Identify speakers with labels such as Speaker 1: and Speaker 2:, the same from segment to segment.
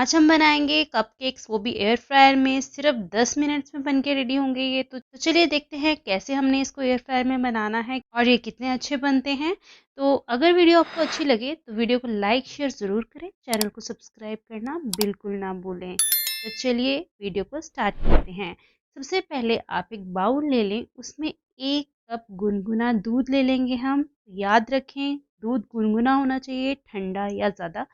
Speaker 1: आज हम बनाएंगे कपकेक्स, वो भी एयर फ्रायर में। सिर्फ 10 मिनट्स में बनके रेडी होंगे ये तो चलिए देखते हैं कैसे हमने इसको एयर फ्रायर में बनाना है और ये कितने अच्छे बनते हैं। तो अगर वीडियो आपको अच्छी लगे तो वीडियो को लाइक शेयर ज़रूर करें, चैनल को सब्सक्राइब करना बिल्कुल ना भूलें। तो चलिए वीडियो को स्टार्ट करते हैं। सबसे पहले आप एक बाउल ले लें, उसमें 1 कप गुनगुना दूध ले लेंगे हम। याद रखें दूध गुनगुना होना चाहिए, ठंडा या ज़्यादा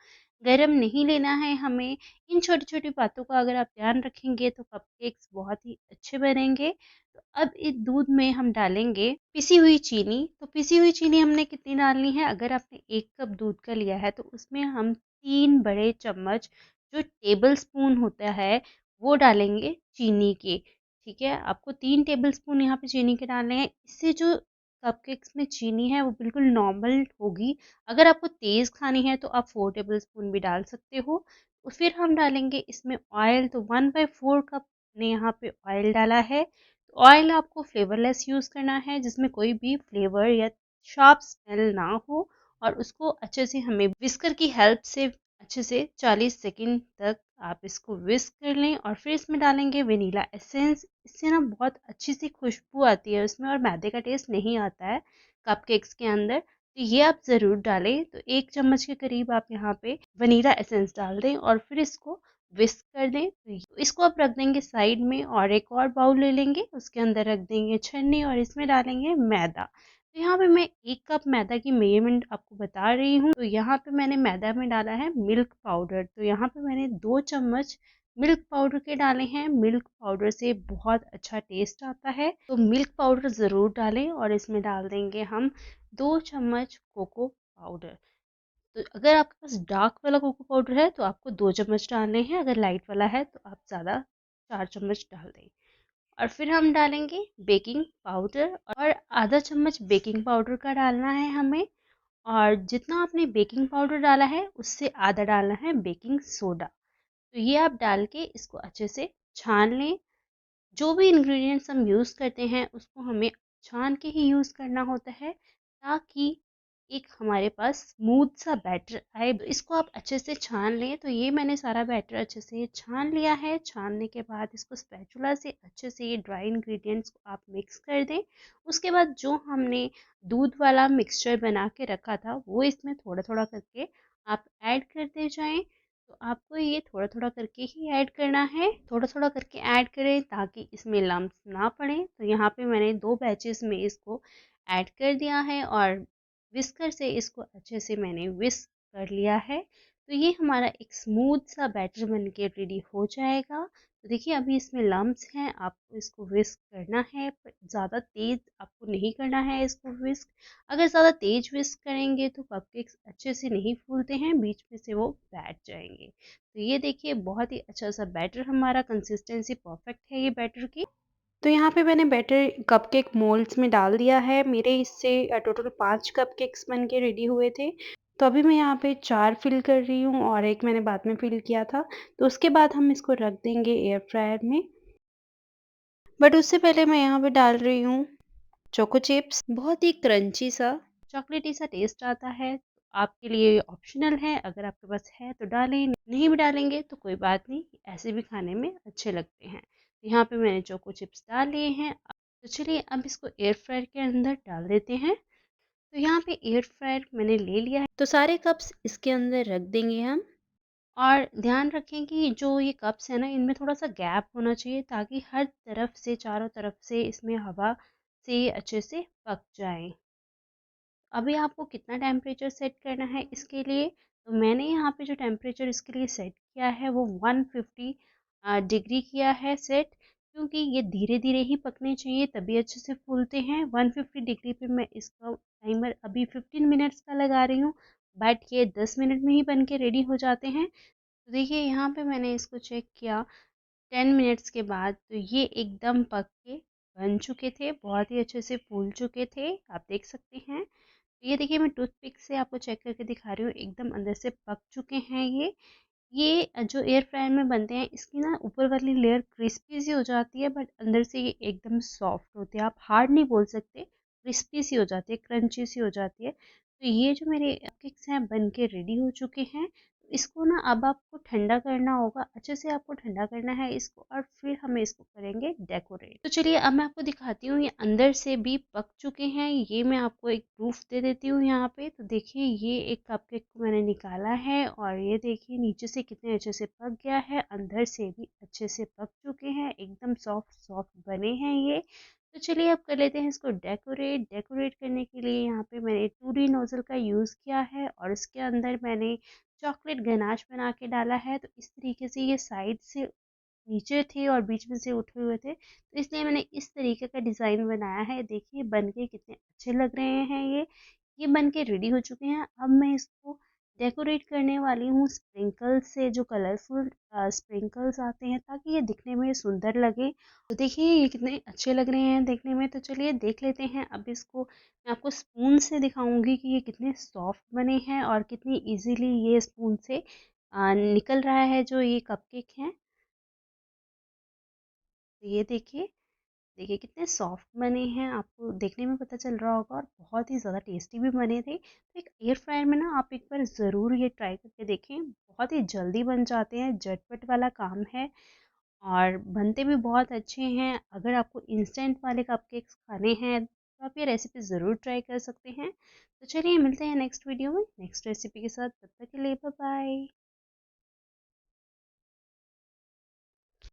Speaker 1: गरम नहीं लेना है हमें। इन छोटी-छोटी बातों का अगर आप ध्यान रखेंगे तो कपकेक्स बहुत ही अच्छे बनेंगे। तो अब इस दूध में हम डालेंगे पिसी हुई चीनी। तो पिसी हुई चीनी हमने कितनी डालनी है, अगर आपने 1 कप दूध का लिया है तो उसमें हम 3 बड़े चम्मच जो टेबल स्पून होता है वो डालेंगे चीनी के। ठीक है, आपको 3 टेबल स्पून यहाँ पे चीनी के डालने हैं। इससे जो कपकेक्स में चीनी है वो बिल्कुल नॉर्मल होगी। अगर आपको तेज़ खानी है तो आप 4 टेबल स्पून भी डाल सकते हो। और फिर हम डालेंगे इसमें ऑयल। तो 1/4 कप ने यहाँ पे ऑयल डाला है। तो ऑयल आपको फ्लेवरलेस यूज़ करना है, जिसमें कोई भी फ्लेवर या शार्प स्मेल ना हो। और उसको अच्छे से हमें विस्कर की हेल्प से अच्छे से 40 सेकंड तक आप इसको विस्क कर लें। और फिर इसमें डालेंगे वेनिला एसेंस। इससे ना बहुत अच्छी सी खुशबू आती है उसमें और मैदे का टेस्ट नहीं आता है कपकेक्स के अंदर। तो ये आप ज़रूर डालें। तो 1 चम्मच के करीब आप यहाँ पे वनीला एसेंस डाल दें और फिर इसको विस्क कर दें। तो इसको आप रख देंगे साइड में और एक और बाउल ले लेंगे, उसके अंदर रख देंगे छन्नी और इसमें डालेंगे मैदा। तो यहाँ पे मैं 1 कप मैदा की मेजरमेंट आपको बता रही हूँ। तो यहाँ पे मैंने मैदा में डाला है मिल्क पाउडर। तो यहाँ पे मैंने 2 चम्मच मिल्क पाउडर के डाले हैं। मिल्क पाउडर से बहुत अच्छा टेस्ट आता है, तो मिल्क पाउडर ज़रूर डालें। और इसमें डाल देंगे हम 2 चम्मच कोको पाउडर। तो अगर आपके पास डार्क वाला कोको पाउडर है तो आपको 2 चम्मच डालने हैं, अगर लाइट वाला है तो आप ज़्यादा 4 चम्मच डाल दें। और फिर हम डालेंगे बेकिंग पाउडर और आधा चम्मच बेकिंग पाउडर का डालना है हमें। और जितना आपने बेकिंग पाउडर डाला है उससे आधा डालना है बेकिंग सोडा। तो ये आप डाल के इसको अच्छे से छान लें। जो भी इंग्रेडिएंट्स हम यूज़ करते हैं उसको हमें छान के ही यूज़ करना होता है, ताकि एक हमारे पास स्मूथ सा बैटर आए। तो इसको आप अच्छे से छान लें। तो ये मैंने सारा बैटर अच्छे से छान लिया है। छानने के बाद इसको स्पैचुला से अच्छे से ये ड्राई इंग्रेडिएंट्स को आप मिक्स कर दें। उसके बाद जो हमने दूध वाला मिक्सचर बना के रखा था वो इसमें थोड़ा थोड़ा करके आप ऐड करते जाएं। तो आपको ये थोड़ा थोड़ा करके ही ऐड करना है, थोड़ा थोड़ा करके ऐड करें ताकि इसमें लम्प्स ना पड़े। तो यहाँ पे मैंने 2 बैचेस में इसको ऐड कर दिया है और विस्कर से इसको अच्छे से मैंने विस्क कर लिया है। तो ये हमारा एक स्मूथ सा बैटर बन के रेडी हो जाएगा। तो देखिए अभी इसमें लम्प्स हैं, आपको इसको विस्क करना है पर ज़्यादा तेज़ आपको नहीं करना है इसको विस्क। अगर ज़्यादा तेज विस्क करेंगे तो कपकेक्स अच्छे से नहीं फूलते हैं, बीच में से वो बैठ जाएंगे। तो ये देखिए बहुत ही अच्छा सा बैटर, हमारा कंसिस्टेंसी परफेक्ट है ये बैटर की। तो यहाँ पे मैंने बैटर कपकेक मोल्ड्स में डाल दिया है। मेरे इससे टोटल 5 कपकेक्स बन के रेडी हुए थे। तो अभी मैं यहाँ पे 4 फिल कर रही हूँ और एक मैंने बाद में फिल किया था। तो उसके बाद हम इसको रख देंगे एयर फ्रायर में। बट उससे पहले मैं यहाँ पे डाल रही हूँ चोको चिप्स। बहुत ही क्रंची सा चॉकलेटी सा टेस्ट आता है। आपके लिए ऑप्शनल है, अगर आपके पास है तो डालें, नहीं भी डालेंगे तो कोई बात नहीं, ऐसे भी खाने में अच्छे लगते हैं। तो यहाँ पे मैंने चोको चिप्स डाल लिए हैं। तो चलिए अब इसको एयर फ्रायर के अंदर डाल देते हैं। तो यहाँ पे एयर फ्रायर मैंने ले लिया है, तो सारे कप्स इसके अंदर रख देंगे हम। और ध्यान रखें कि जो ये कप्स है ना, इनमें थोड़ा सा गैप होना चाहिए ताकि हर तरफ से, चारों तरफ से इसमें हवा से अच्छे से पक जाए। अभी आपको कितना टेम्परेचर सेट करना है इसके लिए, तो मैंने यहाँ पे जो टेम्परेचर इसके लिए सेट किया है वो 150 डिग्री किया है सेट, क्योंकि ये धीरे धीरे ही पकने चाहिए तभी अच्छे से फूलते हैं। 150 डिग्री पे मैं इसका टाइमर अभी 15 मिनट्स का लगा रही हूँ, बट ये 10 मिनट में ही बन के रेडी हो जाते हैं। तो देखिए यहाँ पे मैंने इसको चेक किया 10 मिनट्स के बाद, तो ये एकदम पक के बन चुके थे, बहुत ही अच्छे से फूल चुके थे, आप देख सकते हैं। ये देखिए मैं टूथपिक से आपको चेक करके दिखा रही हूँ, एकदम अंदर से पक चुके हैं ये जो एयर फ्रायर में बनते हैं इसकी ना ऊपर वाली लेयर क्रिस्पी सी हो जाती है, बट अंदर से ये एकदम सॉफ्ट होते हैं। आप हार्ड नहीं बोल सकते, क्रिस्पी सी हो जाती है, क्रंची सी हो जाती है। तो ये जो मेरे केक्स हैं बन के रेडी हो चुके हैं। इसको ना अब आपको ठंडा करना होगा, अच्छे से आपको ठंडा करना है इसको, और फिर हम इसको करेंगे डेकोरेट। तो चलिए अब मैं आपको दिखाती हूँ, ये अंदर से भी पक चुके हैं। ये मैं आपको एक प्रूफ दे देती हूँ यहाँ पे। तो देखिए ये एक कपकेक को मैंने निकाला है, और ये देखिए नीचे से कितने अच्छे से पक गया है, अंदर से भी अच्छे से पक चुके हैं, एकदम सॉफ्ट सॉफ्ट बने हैं ये। तो चलिए अब कर लेते हैं इसको डेकोरेट। डेकोरेट करने के लिए यहाँ पे मैंने 2D नोजल का यूज़ किया है, और इसके अंदर मैंने चॉकलेट गनाश बना के डाला है। तो इस तरीके से ये साइड से नीचे थे और बीच में से उठे हुए थे, तो इसलिए मैंने इस तरीके का डिज़ाइन बनाया है। देखिए बन के कितने अच्छे लग रहे हैं ये बन के रेडी हो चुके हैं। अब मैं इसको डेकोरेट करने वाली हूँ स्प्रिंकल्स से, जो कलरफुल स्प्रिंकल्स आते हैं, ताकि ये दिखने में सुंदर लगे। तो देखिए ये कितने अच्छे लग रहे हैं देखने में। तो चलिए देख लेते हैं अब इसको। मैं आपको स्पून से दिखाऊंगी कि ये कितने सॉफ्ट बने हैं, और कितनी इजीली ये स्पून से निकल रहा है जो ये कपकेक हैं। तो ये देखिए, देखिए कितने सॉफ्ट बने हैं, आपको देखने में पता चल रहा होगा, और बहुत ही ज़्यादा टेस्टी भी बने थे। तो एक एयर फ्रायर में ना आप एक बार ज़रूर ये ट्राई करके देखें, बहुत ही जल्दी बन जाते हैं, झटपट वाला काम है, और बनते भी बहुत अच्छे हैं। अगर आपको इंस्टेंट वाले कपकेक्स खाने हैं तो आप ये रेसिपी ज़रूर ट्राई कर सकते हैं। तो चलिए मिलते हैं नेक्स्ट वीडियो में नेक्स्ट रेसिपी के साथ। तब तक के लिए बाय बाय।